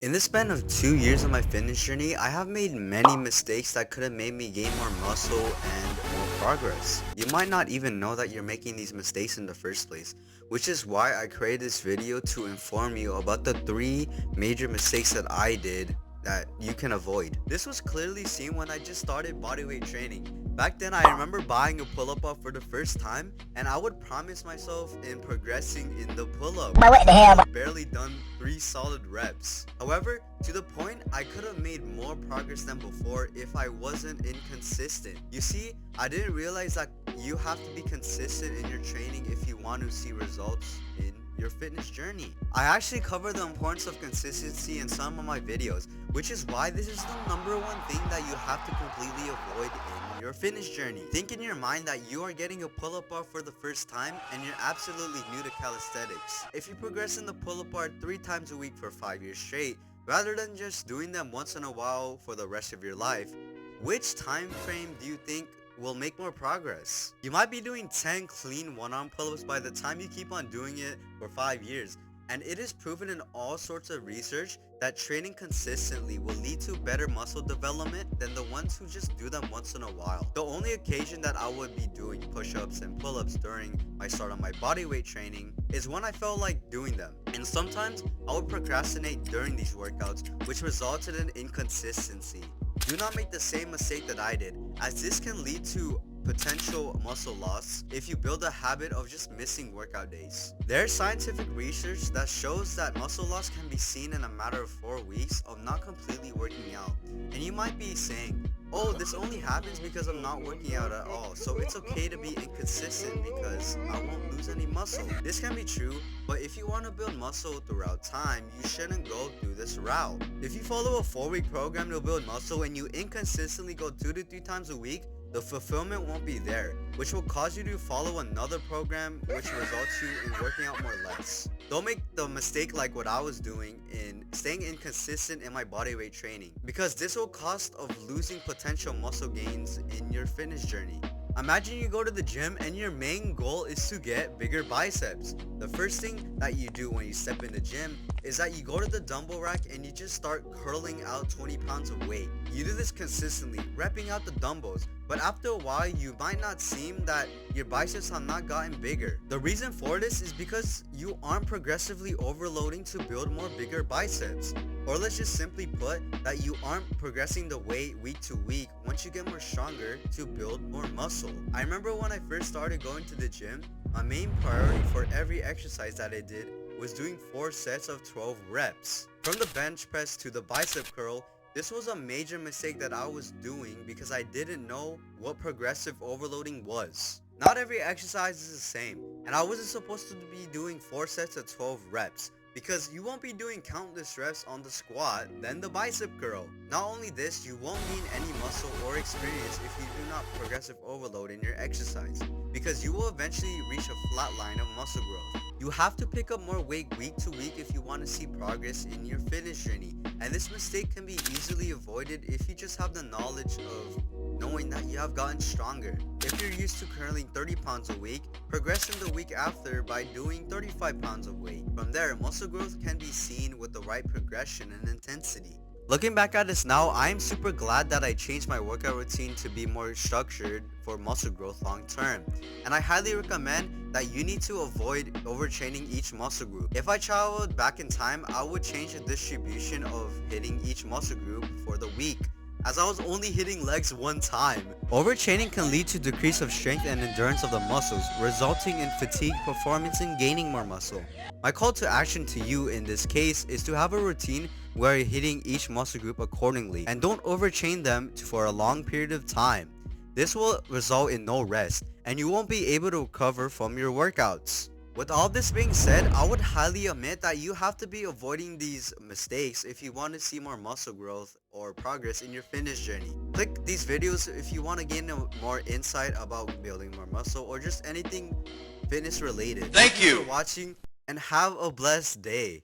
In the span of 2 years of my fitness journey, I have made many mistakes that could have made me gain more muscle and more progress. You might not even know that you're making these mistakes in the first place, which is why I created this video to inform you about the 3 major mistakes that I did that you can avoid. This was clearly seen when I just started bodyweight training. Back then, I remember buying a pull-up bar for the first time, and I would promise myself in progressing in the pull-up. But what the hell? I've barely done 3 solid reps. However, to the point, I could have made more progress than before if I wasn't inconsistent. You see, I didn't realize that you have to be consistent in your training if you want to see results in your fitness journey. I actually cover the importance of consistency in some of my videos, which is why this is the number one thing that you have to completely avoid in your fitness journey. Think in your mind that you are getting a pull-up bar for the first time and you're absolutely new to calisthenics. If you progress in the pull-up bar 3 times a week for 5 years straight, rather than just doing them once in a while for the rest of your life, which time frame do you think will make more progress? You might be doing 10 clean one-arm pull-ups by the time you keep on doing it for 5 years, and it is proven in all sorts of research that training consistently will lead to better muscle development than the ones who just do them once in a while. The only occasion that I would be doing push-ups and pull-ups during my start on my bodyweight training is when I felt like doing them. And sometimes I would procrastinate during these workouts, which resulted in inconsistency. Do not make the same mistake that I did, as this can lead to potential muscle loss if you build a habit of just missing workout days. There's scientific research that shows that muscle loss can be seen in a matter of 4 weeks of not completely working out. And you might be saying, oh, this only happens because I'm not working out at all, so it's okay to be inconsistent because I won't lose any muscle. This can be true, but if you want to build muscle throughout time, you shouldn't go through this route. If you follow a 4-week program to build muscle and you inconsistently go 2 to 3 times a week, the fulfillment won't be there, which will cause you to follow another program which results you in working out more less. Don't make the mistake like what I was doing in staying inconsistent in my bodyweight training, because this will cost of losing potential muscle gains in your fitness journey. Imagine you go to the gym and your main goal is to get bigger biceps. The first thing that you do when you step in the gym is that you go to the dumbbell rack and you just start curling out 20 pounds of weight. You do this consistently, repping out the dumbbells, but after a while you might not seem that your biceps have not gotten bigger. The reason for this is because you aren't progressively overloading to build more bigger biceps. Or let's just simply put that you aren't progressing the weight week to week once you get more stronger to build more muscle. I remember when I first started going to the gym, my main priority for every exercise that I did was doing 4 sets of 12 reps. From the bench press to the bicep curl, this was a major mistake that I was doing because I didn't know what progressive overloading was. Not every exercise is the same, and I wasn't supposed to be doing 4 sets of 12 reps, because you won't be doing countless reps on the squat, then the bicep curl. Not only this, you won't gain any muscle or experience if you do not progressive overload in your exercise, because you will eventually reach a flat line of muscle growth. You have to pick up more weight week to week if you want to see progress in your fitness journey, and this mistake can be easily avoided if you just have the knowledge of knowing that you have gotten stronger. If you're used to curling 30 pounds a week, progress in the week after by doing 35 pounds of weight. From there, muscle growth can be seen with the right progression and intensity. Looking back at this now, I am super glad that I changed my workout routine to be more structured for muscle growth long term. And I highly recommend that you need to avoid overtraining each muscle group. If I traveled back in time, I would change the distribution of hitting each muscle group for the week, as I was only hitting legs 1 time. Overtraining can lead to decrease of strength and endurance of the muscles, resulting in fatigue, performance, and gaining more muscle. My call to action to you in this case is to have a routine where you're hitting each muscle group accordingly, and don't overtrain them for a long period of time. This will result in no rest, and you won't be able to recover from your workouts. With all this being said, I would highly admit that you have to be avoiding these mistakes if you want to see more muscle growth or progress in your fitness journey. Click these videos if you want to gain more insight about building more muscle or just anything fitness related. Thank you for watching, and have a blessed day.